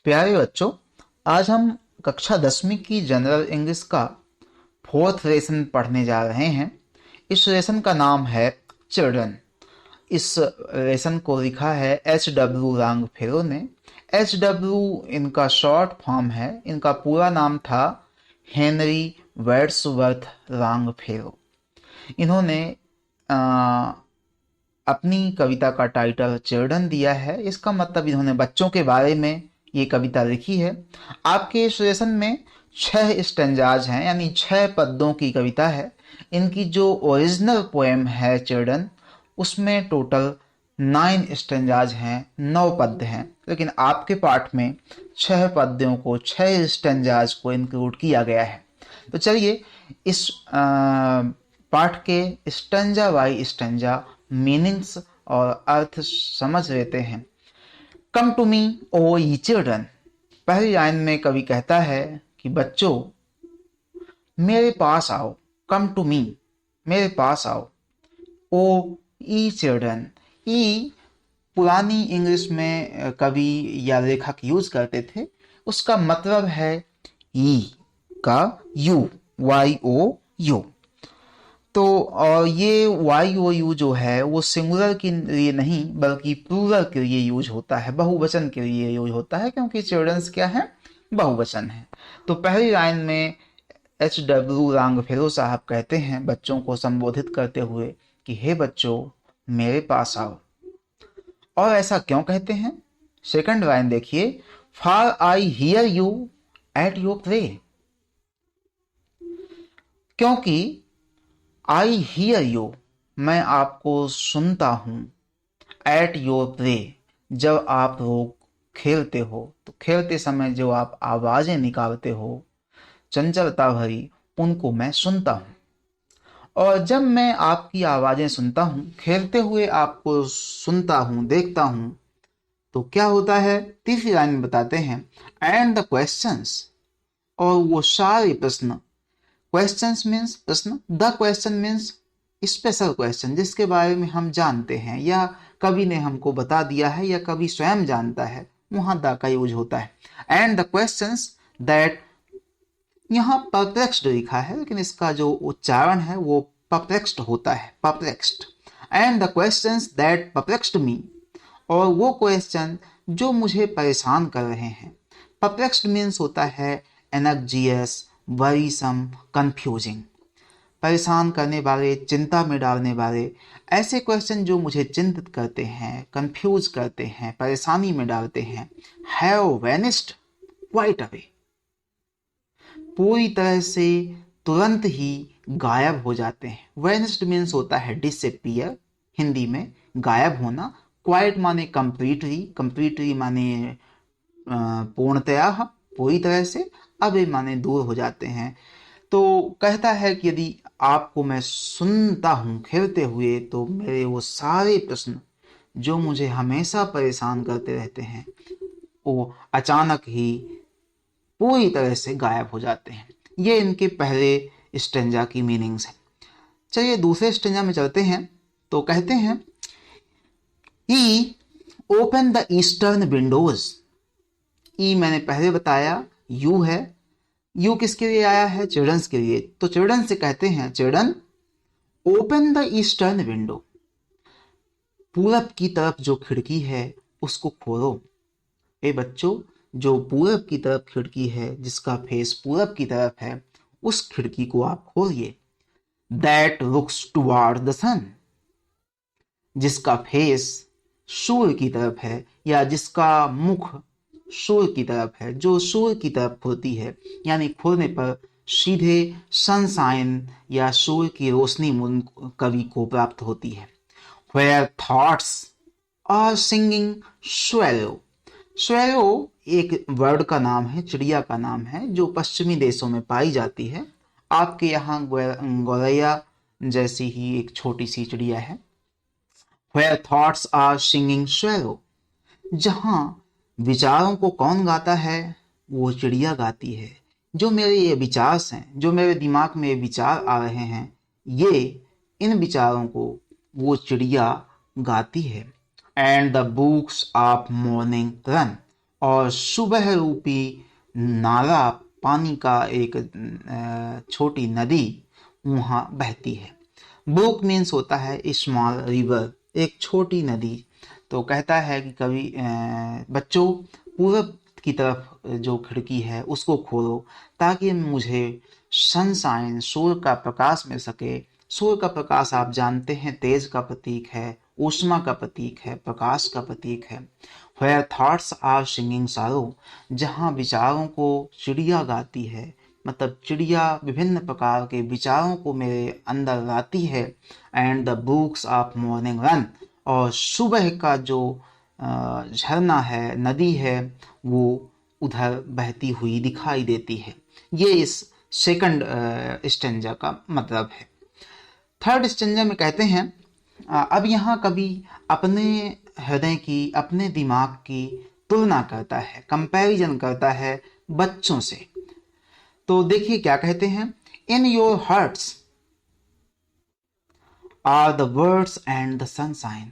प्यारे बच्चों, आज हम कक्षा 10वीं की जनरल इंग्लिश का 4th लेसन पढ़ने जा रहे हैं। इस लेसन का नाम है चिल्ड्रन। इस लेसन को लिखा है H.W. लॉन्गफेलो ने। H.W. इनका शॉर्ट फॉर्म है। इनका पूरा नाम था हेनरी वर्ड्सवर्थ लॉन्गफेलो। इन्होंने अ, अपनी कविता का टाइटल चिल्ड्रन दिया है। इसका मतलब इन्होंने बच्चों के बारे में ये कविता लिखी है। आपके इस लेसन में 6 स्टेंजाज हैं, यानी 6 पद्यों की कविता है। इनकी जो ओरिजिनल पोएम है चिल्ड्रन, उसमें टोटल 9 स्टेंजाज हैं, 9 पद्य हैं। लेकिन आपके पाठ में 6 पद्यों को, 6 स्टेंजाज को इंक्लूड किया गया है। तो चलिए इस पाठ के स्टेंजा बाई स्टेंजा मीनिंग्स और अर्थ समझ लेते हैं। कम टू मी ओ ये चिल्ड्रन। पहली लाइन में कवि कहता है कि बच्चों मेरे पास आओ। कम टू मी, मेरे पास आओ। ओ ई चिल्ड्रन, ई पुरानी इंग्लिश में कवि या लेखक यूज करते थे। उसका मतलब है ई का यू, वाई ओ यू। तो और ये वाई ओ यू जो है वो सिंगुलर के लिए नहीं बल्कि प्लूरल के लिए यूज होता है, बहुवचन के लिए यूज होता है, क्योंकि चिल्ड्रंस क्या है, बहुवचन है। तो पहली लाइन में H.W. लॉन्गफेलो साहब कहते हैं बच्चों को संबोधित करते हुए कि हे बच्चों मेरे पास आओ। और ऐसा क्यों कहते हैं? सेकंड लाइन देखिए, for I hear you at your play. क्योंकि आई हियर यू, मैं आपको सुनता हूं। एट योर प्ले, जब आप लोग खेलते हो, तो खेलते समय जो आप आवाजें निकालते हो चंचलता भरी, उनको मैं सुनता हूं। और जब मैं आपकी आवाजें सुनता हूं, खेलते हुए आपको सुनता हूं, देखता हूं, तो क्या होता है? तीसरी लाइन में बताते हैं, एंड द क्वेश्चंस, और वो सारे प्रश्न। क्वेश्चंस मीन्स प्रश्न, the question means special question, जिसके बारे में हम जानते हैं या कवि ने हमको बता दिया है या कवि स्वयं जानता है, वहां द का यूज होता है। एंड द क्वेश्चंस दैट, यहाँ परप्लेक्स्ड लिखा है लेकिन इसका जो उच्चारण है वो परप्लेक्स्ड होता है, perplexed. And the questions that perplexed me, और वो क्वेश्चन जो मुझे परेशान कर रहे हैं। परप्लेक्स्ड मीन्स होता है एनर्जियस, वरीसम, कंफ्यूजिंग, परेशान करने वाले, चिंता में डालने वाले। ऐसे क्वेश्चन जो मुझे चिंतित करते हैं, कंफ्यूज करते हैं, परेशानी में डालते हैं। हैव वेनिस्ड क्वाइट अवे, पूरी तरह से, तुरंत ही गायब हो जाते हैं। वेनिस्ड मीन्स होता है डिसअपीयर, हिंदी में गायब होना। क्वाइट माने कंप्लीटली, कंप्लीटली माने पूर्णतया, पूरी तरह से। अबे माने दूर हो जाते हैं। तो कहता है कि यदि आपको मैं सुनता हूं खेलते हुए, तो मेरे वो सारे प्रश्न जो मुझे हमेशा परेशान करते रहते हैं, वो अचानक ही पूरी तरह से गायब हो जाते हैं। ये इनके पहले स्टेंजा की मीनिंग्स है। चलिए दूसरे स्टेंजा में चलते हैं। तो कहते हैं, ई ओपन द ईस्टर्न विंडोज। ई मैंने पहले बताया यू है। यू किसके लिए आया है? चिल्ड्रंस के लिए। तो चिल्ड्रन से कहते हैं, children open the eastern window, पूरब की तरफ जो खिड़की है उसको खोलो। ए बच्चों, जो पूरब की तरफ खिड़की है, जिसका फेस पूरब की तरफ है, उस खिड़की को आप खोलिए। दैट लुक्स टुवार्ड द सन, जिसका फेस सूर्य की तरफ है या जिसका मुख सूर्य की तरफ है, जो सूर्य की तरफ खुलती है, यानी खुलने पर सीधे सनशाइन या सूर्य की रोशनी कवि को प्राप्त होती है। Where thoughts are singing swallow। swallow एक बर्ड का नाम है, चिड़िया का नाम है, जो पश्चिमी देशों में पाई जाती है। आपके यहाँ गौरैया जैसी ही एक छोटी सी चिड़िया है। Where thoughts are singing swallow, जहां विचारों को कौन गाता है? वो चिड़िया गाती है। जो मेरे ये विचार हैं, जो मेरे दिमाग में ये विचार आ रहे हैं, ये इन विचारों को वो चिड़िया गाती है। And the books of morning run, और सुबह रूपी नाला, पानी का एक छोटी नदी वहाँ बहती है। ब्रूक मीन्स होता है स्मॉल रिवर, एक छोटी नदी। तो कहता है कि कभी बच्चों पूरब की तरफ जो खिड़की है उसको खोलो ताकि मुझे सनशाइन, सूर्य का प्रकाश मिल सके। सूर्य का प्रकाश आप जानते हैं तेज का प्रतीक है, ऊष्मा का प्रतीक है, प्रकाश का प्रतीक है। Where thoughts are singing sorrow, जहाँ विचारों को चिड़िया गाती है, मतलब चिड़िया विभिन्न प्रकार के विचारों को मेरे अंदर लाती है। And the books of morning run, और सुबह का जो झरना है, नदी है, वो उधर बहती हुई दिखाई देती है। ये इस सेकंड स्टेंजा का मतलब है। थर्ड स्टेंजा में कहते हैं अब यहाँ कवि अपने हृदय की, अपने दिमाग की तुलना करता है, कंपैरिजन करता है बच्चों से। तो देखिए क्या कहते हैं, in your hearts are the words and the sunshine.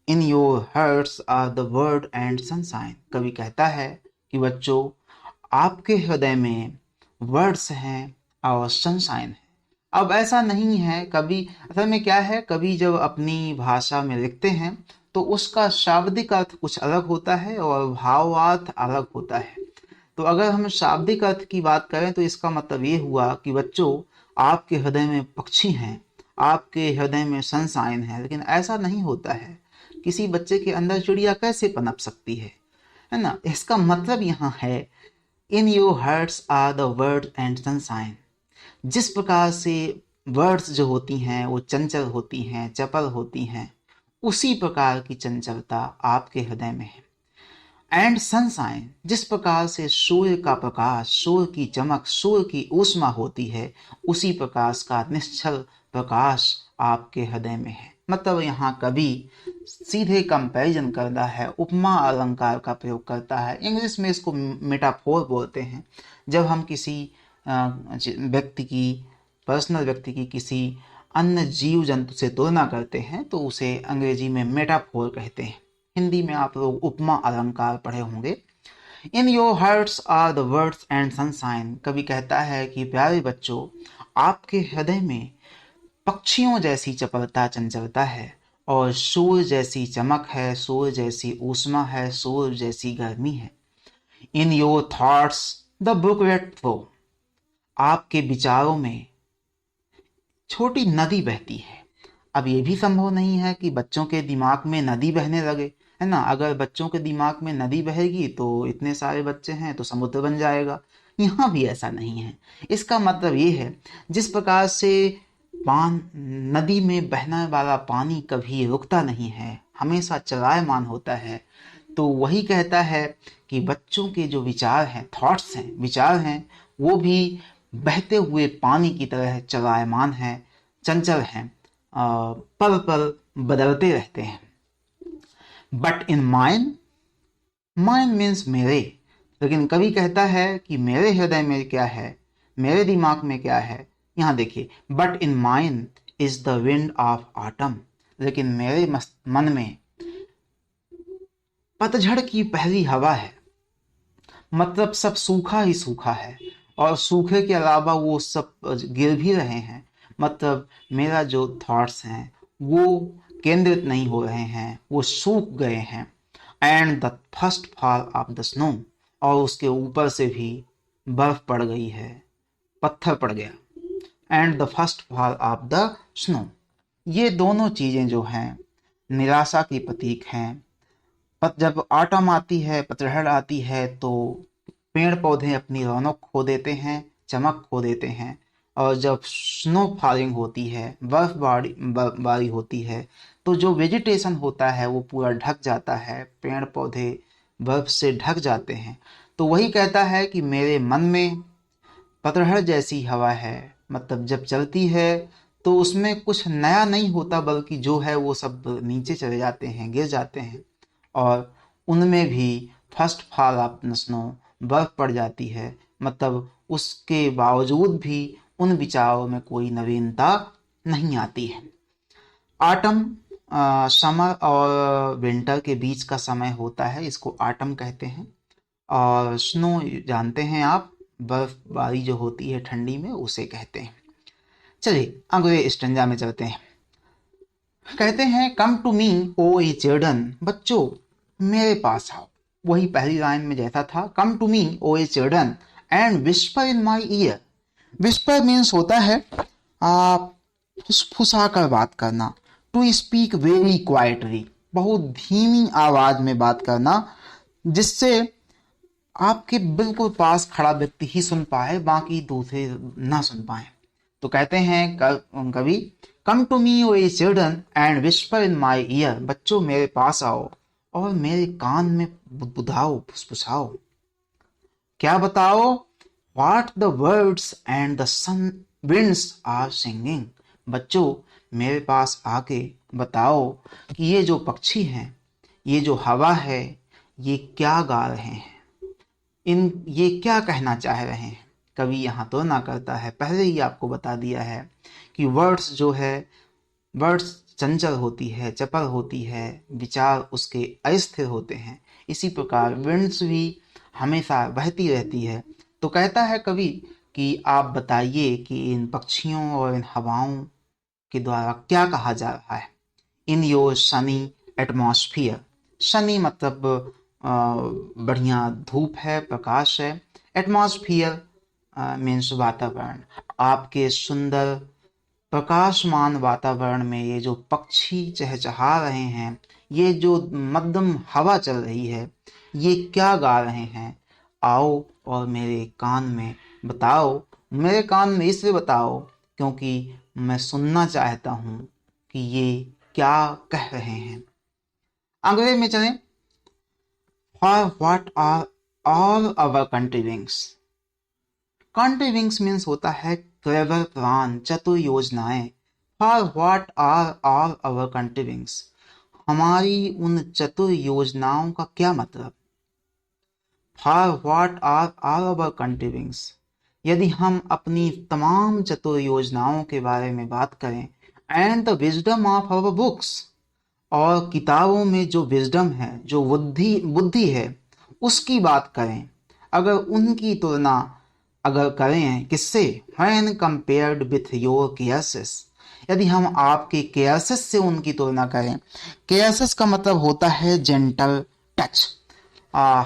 In your hearts are the word and sunshine. कवि कहता है कि बच्चों, आपके हृदय में वर्ड्स हैं और सनशाइन है। अब ऐसा नहीं है, कवि असल में क्या है, कवि जब अपनी भाषा में लिखते हैं तो उसका शाब्दिक अर्थ कुछ अलग होता है और भावार्थ अलग होता है। तो अगर हम शाब्दिक अर्थ की बात करें तो इसका मतलब ये हुआ कि बच्चों, आपके हृदय में पक्षी हैं, आपके हृदय में सनशाइन है। लेकिन ऐसा नहीं होता है, किसी बच्चे के अंदर चिड़िया कैसे पनप सकती है ना। इसका मतलब यहाँ है in your hearts are the word and sunshine. जिस प्रकार से वर्ड्स जो होती हैं वो चंचल होती हैं, चपल होती हैं, उसी प्रकार की चंचलता आपके हृदय में है। एंड सनशाइन, जिस प्रकार से सूर्य का प्रकाश, सूर्य की चमक, सूर्य की ऊष्मा होती है, उसी प्रकाश का निश्चल प्रकाश आपके हृदय में है। मतलब यहाँ कवि सीधे कंपैरिजन करता है, उपमा अलंकार का प्रयोग करता है। इंग्लिश में इसको मेटाफोर बोलते हैं। जब हम किसी व्यक्ति की, पर्सनल व्यक्ति की किसी अन्य जीव जंतु से तुलना करते हैं तो उसे अंग्रेजी में मेटाफोर कहते हैं। हिंदी में आप लोग उपमा अलंकार पढ़े होंगे। In your hearts are the words and sunshine. कवि कहता है कि प्यारे बच्चों, आपके हृदय में पक्षियों जैसी चपलता, चंचलता है और सूर्य जैसी चमक है, सूर्य जैसी ऊष्मा है, सूर्य जैसी गर्मी है। In your thoughts the brooklet flow. आपके विचारों में छोटी नदी बहती है। अब ये भी संभव नहीं है कि बच्चों के दिमाग में नदी बहने लगे, है ना। अगर बच्चों के दिमाग में नदी बहेगी तो इतने सारे बच्चे हैं तो समुद्र बन जाएगा। यहाँ भी ऐसा नहीं है। इसका मतलब ये है, जिस प्रकार से नदी में बहने वाला पानी कभी रुकता नहीं है, हमेशा चलायमान होता है, तो वही कहता है कि बच्चों के जो विचार हैं, थॉट्स हैं, विचार हैं, वो भी बहते हुए पानी की तरह चलायमान हैं, चंचल हैं, पल पल बदलते रहते हैं। But in mind, mind means मेरे। लेकिन कवि कहता है कि मेरे हृदय में क्या है, मेरे दिमाग में क्या है। यहाँ देखिए, but in mind is the wind of autumn. लेकिन मेरे मन में पतझड़ की पहली हवा है। मतलब सब सूखा ही सूखा है और सूखे के अलावा वो सब गिर भी रहे हैं। मतलब मेरा जो थॉट्स हैं वो केंद्रित नहीं हो रहे हैं, वो सूख गए हैं। And the first fall of the snow, और उसके ऊपर से भी बर्फ पड़ गई है, पत्थर पड़ गया। And the first fall of the snow, ये दोनों चीजें जो हैं निराशा की प्रतीक हैं। जब ऑटम आती है, पतझड़ आती है, तो पेड़ पौधे अपनी रौनक खो देते हैं, चमक खो देते हैं। और जब स्नो फॉलिंग होती है, बर्फबारी होती है, तो जो वेजिटेशन होता है वो पूरा ढक जाता है, पेड़ पौधे बर्फ से ढक जाते हैं। तो वही कहता है कि मेरे मन में पतझड़ जैसी हवा है। मतलब जब चलती है तो उसमें कुछ नया नहीं होता, बल्कि जो है वो सब नीचे चले जाते हैं, गिर जाते हैं। और उनमें भी फर्स्ट फॉल ऑफ स्नो, बर्फ पड़ जाती है। मतलब उसके बावजूद भी उन विचारों में कोई नवीनता नहीं आती है। ऑटम समर और विंटर के बीच का समय होता है, इसको ऑटम कहते हैं। और स्नो जानते हैं आप, बर्फबारी जो होती है ठंडी में, उसे कहते हैं। चलिए अगले स्टैंजा में चलते हैं। कहते हैं कम to me O ye children, बच्चों मेरे पास आओ। वही पहली लाइन में जैसा था, come to me O ye children and whisper in my ear. Whisper means होता है आप फुसफुसा कर बात करना, टू स्पीक वेरी क्वाइटली, बहुत धीमी आवाज में बात करना, जिससे आपके बिल्कुल पास खड़ा व्यक्ति ही सुन पाए, बाकी दूसरे ना सुन पाए। तो कहते हैं कवि, come to me O ye children and whisper in my ear, बच्चों मेरे पास आओ और मेरे कान में बुदबुदाओ, फुसफुसाओ। क्या बताओ? What the words and the sun winds are singing, बच्चों मेरे पास आके बताओ कि ये जो पक्षी हैं, ये जो हवा है, ये क्या गा रहे हैं, ये क्या कहना चाह रहे हैं। कवि यहाँ तो ना करता है, पहले ही आपको बता दिया है कि वर्ड्स जो है, वर्ड्स चंचल होती है, चपल होती है, विचार उसके अस्थिर होते हैं। इसी प्रकार विंड्स भी हमेशा बहती रहती है। तो कहता है कवि कि आप बताइए कि इन पक्षियों और इन हवाओं के द्वारा क्या कहा जा रहा है। In your Sunny atmosphere, Sunny मतलब बढ़िया धूप है, प्रकाश है। एटमॉस्फियर मीन्स वातावरण। आपके सुंदर प्रकाशमान वातावरण में ये जो पक्षी चहचहा रहे हैं, ये जो मध्यम हवा चल रही है, ये क्या गा रहे हैं। आओ और मेरे कान में बताओ, मेरे कान में इसलिए बताओ क्योंकि मैं सुनना चाहता हूँ कि ये क्या कह रहे हैं। अगले में चलें। For what are all our contrivings. Contrivings means होता है क्लेवर प्लान, चतुर योजनाएं। For what are all our contrivings, हमारी उन चतुर योजनाओं का क्या मतलब। For what are all our contrivings, यदि हम अपनी तमाम चतुर योजनाओं के बारे में बात करें, and the wisdom of our books, और किताबों में जो विजडम है, जो बुद्धि है, उसकी बात करें, अगर उनकी तुलना अगर करें किससे, व्हेन कंपेयर्ड विथ योर केयर्सेस, यदि हम आपके केयर्सेस से उनकी तुलना करें। केयर्सेस का मतलब होता है जेंटल टच,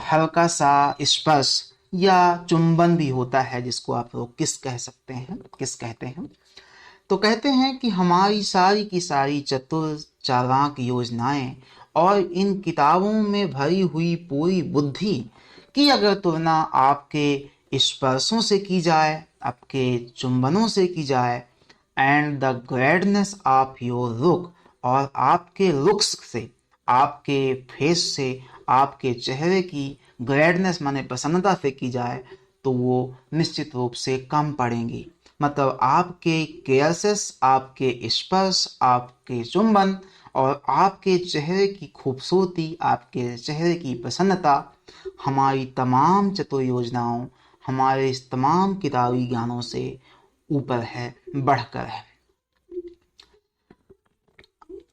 हल्का सा स्पर्श या चुंबन भी होता है, जिसको आप लोग किस कह सकते हैं, किस कहते हैं। तो कहते हैं कि हमारी सारी की सारी चतुर चालाक योजनाएं और इन किताबों में भरी हुई पूरी बुद्धि की अगर तुलना आपके स्पर्शों से की जाए, आपके चुंबनों से की जाए, and the gladness of your look, और आपके लुक्स से, आपके फेस से, आपके चेहरे की ग्लैडनेस माने प्रसन्नता से की जाए, तो वो निश्चित रूप से कम पड़ेंगी। मतलब आपके केयर्सेस, आपके स्पर्श, आपके चुंबन और आपके चेहरे की खूबसूरती, आपके चेहरे की प्रसन्नता हमारी तमाम चतुर योजनाओं, हमारे इस तमाम किताबी ज्ञानों से ऊपर है, बढ़कर है।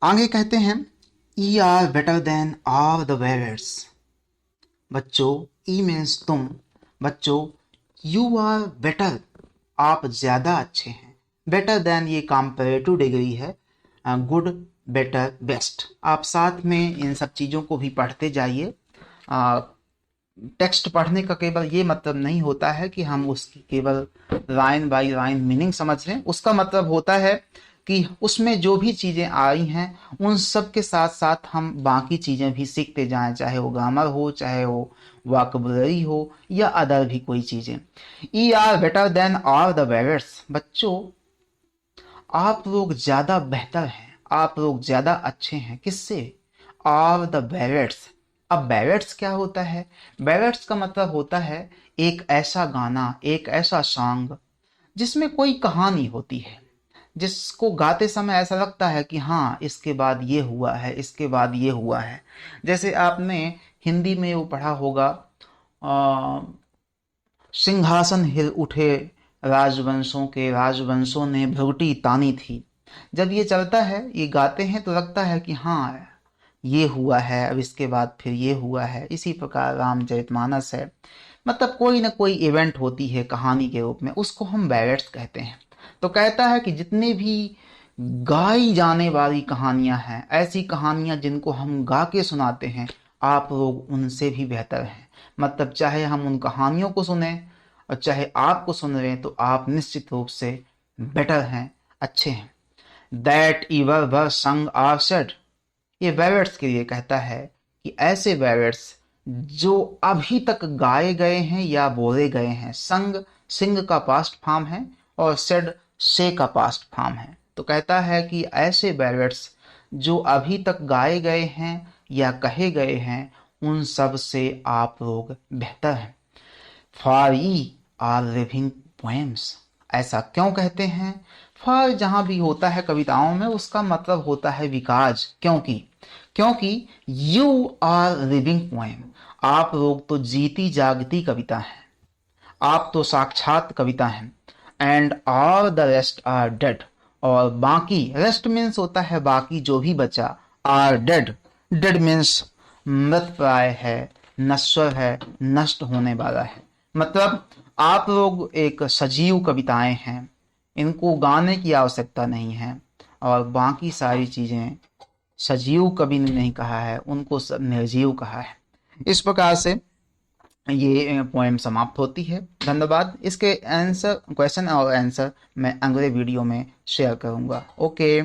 आगे कहते हैं, ye are better than all the wares, बच्चों ई मीन्स तुम, बच्चों यू आर बेटर, आप ज्यादा अच्छे हैं। बेटर देन ये कंपैरेटिव डिग्री है, गुड, बेटर, बेस्ट। आप साथ में इन सब चीज़ों को भी पढ़ते जाइए। टेक्स्ट पढ़ने का केवल ये मतलब नहीं होता है कि हम उसकी केवल लाइन बाय लाइन मीनिंग समझ लें। उसका मतलब होता है कि उसमें जो भी चीज़ें आई हैं, उन सब के साथ साथ हम बाकी चीज़ें भी सीखते जाएं, चाहे वो ग्रामर हो, चाहे वो वोकैबुलरी हो, या अदर भी कोई चीज़ें। Ye are better than all the wares, बच्चों आप लोग ज़्यादा बेहतर हैं, आप लोग ज़्यादा अच्छे हैं। किससे? All the wares. अब बैलेट्स क्या होता है? बैलेट्स का मतलब होता है एक ऐसा गाना, एक ऐसा सॉन्ग जिसमें कोई कहानी होती है, जिसको गाते समय ऐसा लगता है कि हाँ इसके बाद ये हुआ है, इसके बाद ये हुआ है। जैसे आपने हिंदी में वो पढ़ा होगा, सिंहासन हिल उठे राजवंशों के, राजवंशों ने भ्रुकुटी तानी थी। जब ये चलता है, ये गाते हैं, तो लगता है कि हाँ ये हुआ है, अब इसके बाद फिर ये हुआ है। इसी प्रकार रामचरितमानस है, मतलब कोई ना कोई इवेंट होती है कहानी के रूप में, उसको हम बैलेट्स कहते हैं। तो कहता है कि जितने भी गाई जाने वाली कहानियां हैं, ऐसी कहानियां जिनको हम गा के सुनाते हैं, आप लोग उनसे भी बेहतर हैं। मतलब चाहे हम उन कहानियों को सुने और चाहे आपको सुन रहे हैं, तो आप निश्चित रूप से बेटर हैं, अच्छे हैं। दैट इवर वर संग आर सेड, ये बैलेट्स के लिए कहता है कि ऐसे बैलेट्स जो अभी तक गाए गए हैं या बोले गए हैं। संग सिंग का पास्ट फॉर्म है और सेड से का पास्ट फॉर्म है। तो कहता है कि ऐसे बैलेट्स जो अभी तक गाए गए हैं या कहे गए हैं, उन सब से आप लोग बेहतर हैं। For E R living poems, ऐसा क्यों कहते हैं? फॉर जहां भी होता है कविताओं में, उसका मतलब होता है विकास। क्योंकि यू आर लिविंग पोएम, आप लोग तो जीती जागती कविता हैं, आप तो साक्षात कविता हैं। And all the rest are dead, और बाकी, रेस्ट मीन्स होता है बाकी जो भी बचा, आर डेड, डेड मीन्स मृत प्राय है, नश्वर है, नष्ट होने वाला है। मतलब आप लोग एक सजीव कविताएं हैं, इनको गाने की आवश्यकता नहीं है, और बाकी सारी चीजें सजीव कवि ने नहीं कहा है, उनको सब निर्जीव कहा है। इस प्रकार से ये पोएम समाप्त होती है। धन्यवाद। इसके आंसर, क्वेश्चन और आंसर मैं अगले वीडियो में शेयर करूंगा। ओके।